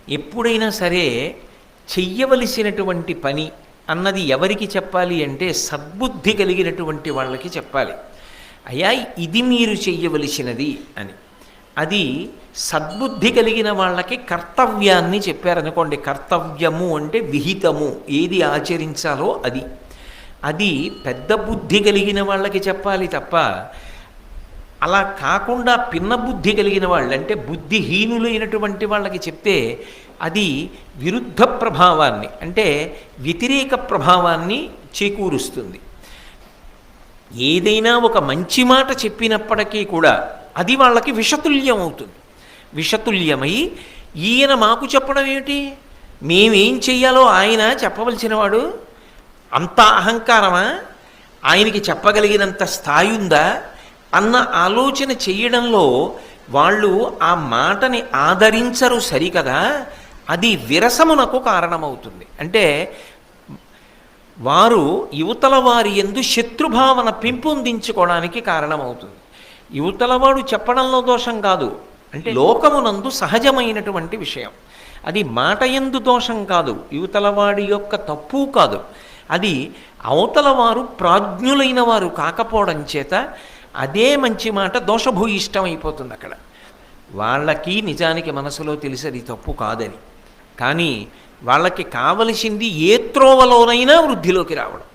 ఎప్పుడైనా సరే చెయ్యవలసినటువంటి పని అన్నది ఎవరికి చెప్పాలి అంటే సద్బుద్ధి కలిగినటువంటి వాళ్ళకి చెప్పాలి. అయ్యా ఇది మీరు చెయ్యవలసినది అని. అది సద్బుద్ధి కలిగిన వాళ్ళకి కర్తవ్యాన్ని చెప్పారనుకోండి. కర్తవ్యము అంటే విహితము, ఏది ఆచరించాలో అది. అది పెద్ద బుద్ధి కలిగిన వాళ్ళకి చెప్పాలి తప్ప అలా కాకుండా పిన్న బుద్ధి కలిగిన వాళ్ళు అంటే బుద్ధిహీనులైనటువంటి వాళ్ళకి చెప్తే అది విరుద్ధ ప్రభావాన్ని అంటే వ్యతిరేక ప్రభావాన్ని చేకూరుస్తుంది. ఏదైనా ఒక మంచి మాట చెప్పినప్పటికీ కూడా అది వాళ్ళకి విషతుల్యం అవుతుంది. విషతుల్యమై ఈయన మాకు చెప్పడం ఏమిటి, మేమేం చెయ్యాలో ఆయన చెప్పవలసిన వాడు, అంత అహంకారమా, ఆయనకి చెప్పగలిగినంత స్థాయి ఉందా అన్న ఆలోచన చెయ్యడంలో వాళ్ళు ఆ మాటని ఆదరించరు సరికదా. అది విరసమునకు కారణమవుతుంది. అంటే వారు యువతల వారి యందు శత్రుభావన పెంపొందించుకోవడానికి కారణమవుతుంది. యువతలవాడు చెప్పడంలో దోషం కాదు, అంటే లోకమునందు సహజమైనటువంటి విషయం. అది మాట యందు దోషం కాదు, యువతలవాడి యొక్క తప్పు కాదు. అది అవతలవారు ప్రాజ్ఞులైన వారు కాకపోవడం చేత అదే మంచి మాట దోషభూయిష్టం అయిపోతుంది. అక్కడ వాళ్ళకి నిజానికి మనసులో తెలిసి అది తప్పు కాదని, కానీ వాళ్ళకి కావలసింది ఏ త్రోవలోనైనా వృద్ధిలోకి రావడం.